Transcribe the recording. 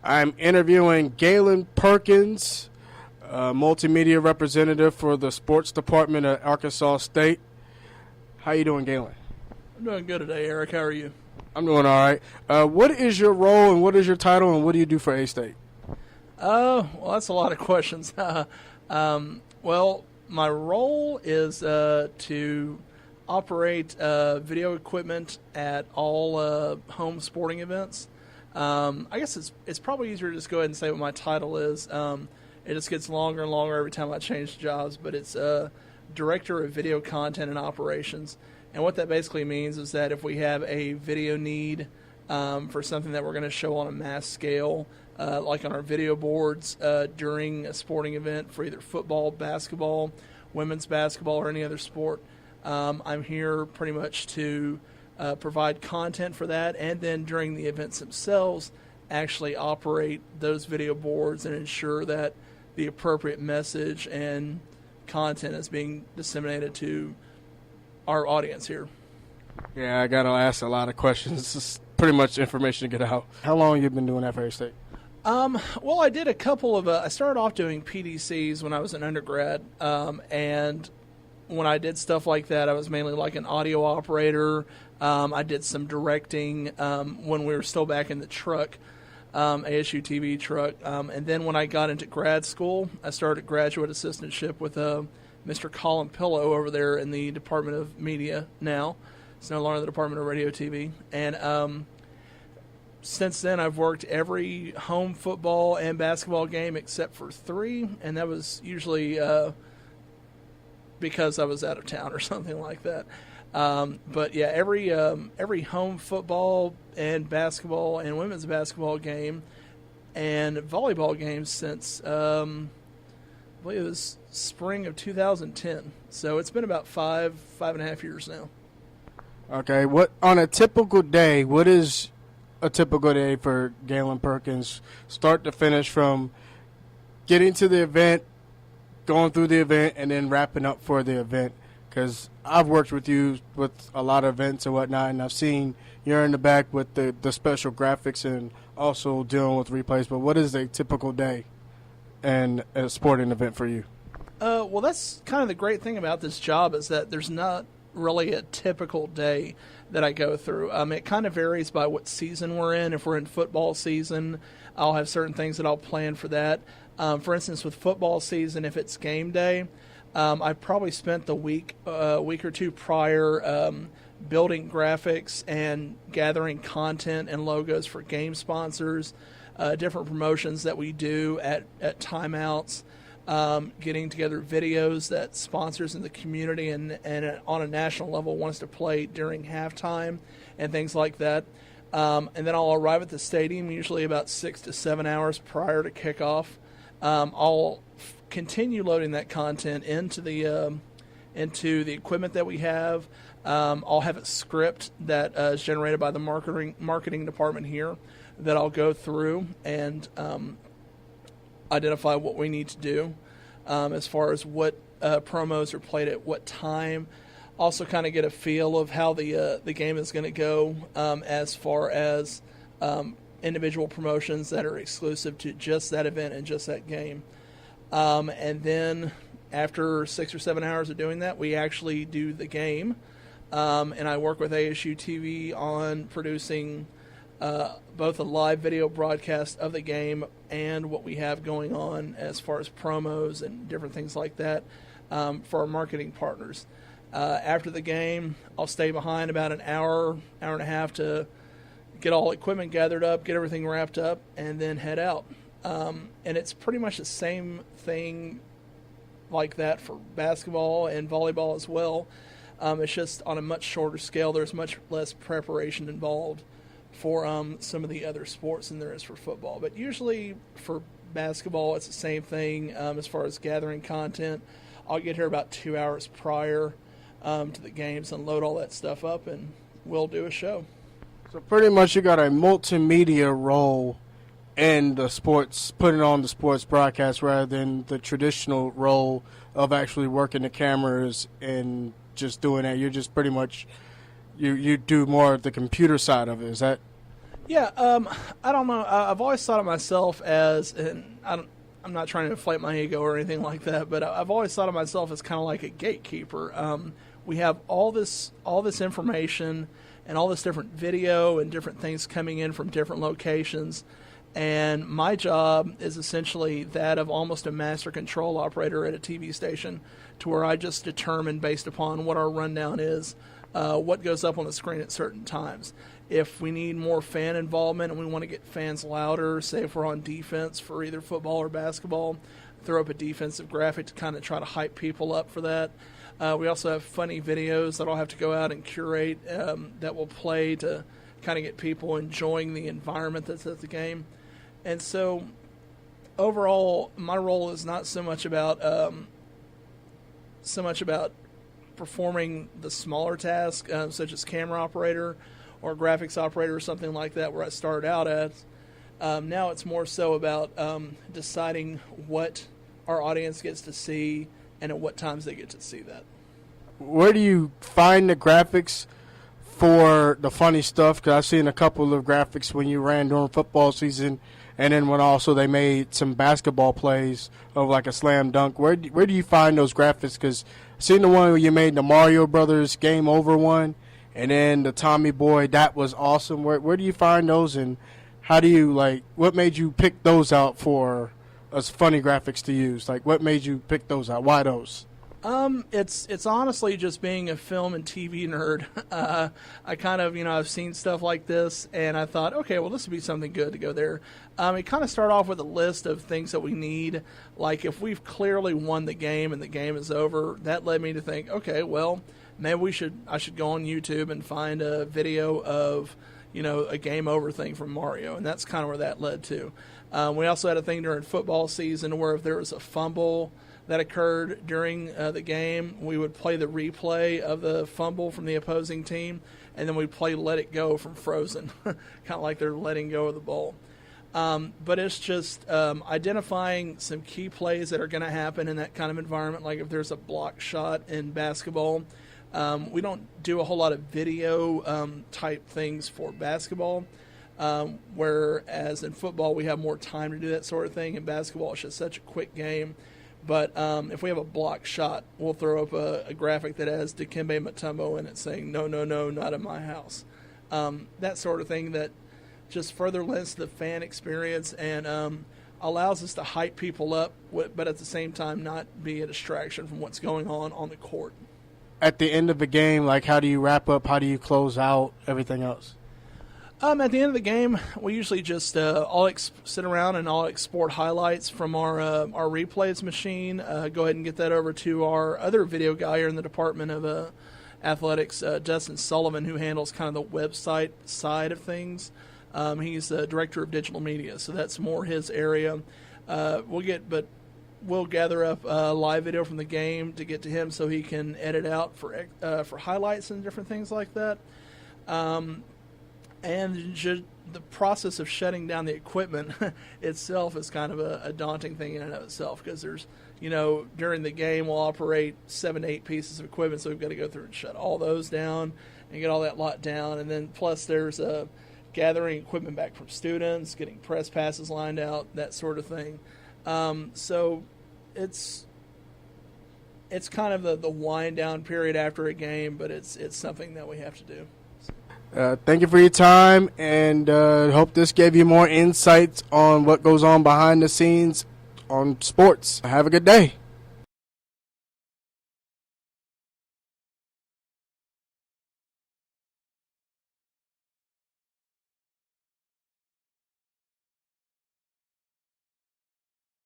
I'm interviewing Galen Perkins, multimedia representative for the sports department at Arkansas State. How you doing, Galen? I'm doing good today, Eric. How are you? I'm doing all right. What is your role and what is your title and what do you do for A-State? Well, that's a lot of questions. Well, my role is to operate video equipment at all home sporting events. I guess it's probably easier to just go ahead and say what my title is. It just gets longer and longer every time I change jobs, but it's Director of Video Content and Operations. And what that basically means is that if we have a video need for something that we're going to show on a mass scale, like on our video boards during a sporting event for either football, basketball, women's basketball, or any other sport, I'm here pretty much to provide content for that, and then during the events themselves, actually operate those video boards and ensure that the appropriate message and content is being disseminated to our audience here. Yeah, I got to ask a lot of questions. This is pretty much information to get out. How long have you been doing that for A-State? Well, I did a couple of, I started off doing PDCs when I was an undergrad, and when I did stuff like that, I was mainly like an audio operator. I did some directing when we were still back in the truck, ASU TV truck. And then when I got into grad school, I started a graduate assistantship with Mr. Colin Pillow over there in the Department of Media now. It's no longer the Department of Radio TV. And since then, I've worked every home football and basketball game except for 3, and that was usually because I was out of town or something like that. But yeah, every home football and basketball and women's basketball game and volleyball game since I believe it was spring of 2010. So it's been about 5.5 years now. Okay, what on a typical day? What is a typical day for Galen Perkins, start to finish, from getting to the event, going through the event, and then wrapping up for the event? Because I've worked with you with a lot of events and whatnot, and I've seen you're in the back with the special graphics and also dealing with replays. But what is a typical day and a sporting event for you? Well, that's kind of the great thing about this job is that there's not really a typical day that I go through. It kind of varies by what season we're in. If we're in football season, I'll have certain things that I'll plan for that. For instance, with football season, if it's game day, I probably spent the week or two prior building graphics and gathering content and logos for game sponsors, different promotions that we do at timeouts, getting together videos that sponsors in the community and on a national level want us to play during halftime and things like that. And then I'll arrive at the stadium usually about 6 to 7 hours prior to kickoff. I'll continue loading that content into the equipment that we have. I'll have a script that is generated by the marketing department here that I'll go through and identify what we need to do as far as what promos are played at what time. Also kind of get a feel of how the game is going to go as far as individual promotions that are exclusive to just that event and just that game. And then after 6 or 7 hours of doing that, we actually do the game. And I work with ASU TV on producing both a live video broadcast of the game and what we have going on as far as promos and different things like that for our marketing partners. After the game, I'll stay behind about an hour and a half to get all equipment gathered up, get everything wrapped up, and then head out. And it's pretty much the same thing like that for basketball and volleyball as well. It's just on a much shorter scale. There's much less preparation involved for some of the other sports than there is for football. But usually for basketball, it's the same thing as far as gathering content. I'll get here about 2 hours prior to the games and load all that stuff up, and we'll do a show. So pretty much you got a multimedia role in the sports, putting on the sports broadcast rather than the traditional role of actually working the cameras and just doing that. You're just pretty much, you do more of the computer side of it. Is that Yeah, I don't know. I've always thought of myself as, and I'm not trying to inflate my ego or anything like that, but I've always thought of myself as kind of like a gatekeeper. We have all this information and all this different video and different things coming in from different locations, and my job is essentially that of almost a master control operator at a TV station, to where I just determine based upon what our rundown is, what goes up on the screen at certain times. If we need more fan involvement and we want to get fans louder, say if we're on defense for either football or basketball, throw up a defensive graphic to kind of try to hype people up for that. We also have funny videos that I'll have to go out and curate that will play to kind of get people enjoying the environment that's at the game. And so overall, my role is not so much about performing the smaller tasks, such as camera operator or graphics operator or something like that, where I started out as. Now it's more so about deciding what our audience gets to see and at what times they get to see that. Where do you find the graphics for the funny stuff? Because I've seen a couple of graphics when you ran during football season, and then when also they made some basketball plays of like a slam dunk. Where do you find those graphics? Because I've seen the one where you made the Mario Brothers Game Over one, and then the Tommy Boy, that was awesome. Where do you find those, and how do you, what made you pick those out for as funny graphics to use? Like, what made you pick those out? Why those? It's honestly just being a film and TV nerd. I kind of, I've seen stuff like this, and I thought, okay, well, this would be something good to go there. It kind of started off with a list of things that we need. Like, if we've clearly won the game and the game is over, that led me to think, okay, well, maybe I should go on YouTube and find a video of, a game over thing from Mario, and that's kind of where that led to. We also had a thing during football season where if there was a fumble that occurred during the game, we would play the replay of the fumble from the opposing team, and then we'd play Let It Go from Frozen, kind of like they're letting go of the ball. But it's just identifying some key plays that are going to happen in that kind of environment, like if there's a block shot in basketball. We don't do a whole lot of video type things for basketball, whereas in football we have more time to do that sort of thing. In basketball, it's just such a quick game. But if we have a block shot, we'll throw up a graphic that has Dikembe Mutombo in it saying, no, no, no, not in my house. That sort of thing that just further lends to the fan experience and allows us to hype people up, but at the same time not be a distraction from what's going on the court. At the end of the game, how do you wrap up? How do you close out everything else? At the end of the game, we usually just sit around and I'll export highlights from our replays machine. Go ahead and get that over to our other video guy here in the Department of Athletics, Dustin Sullivan, who handles kind of the website side of things. He's the director of digital media, so that's more his area. We'll gather up live video from the game to get to him so he can edit out for highlights and different things like that. And the process of shutting down the equipment itself is kind of a daunting thing in and of itself, because there's, during the game we'll operate 7 to 8 pieces of equipment, so we've got to go through and shut all those down and get all that lot down. And then plus there's gathering equipment back from students, getting press passes lined out, that sort of thing. So it's kind of the wind down period after a game, but it's something that we have to do. Thank you for your time, and hope this gave you more insights on what goes on behind the scenes on sports. Have a good day.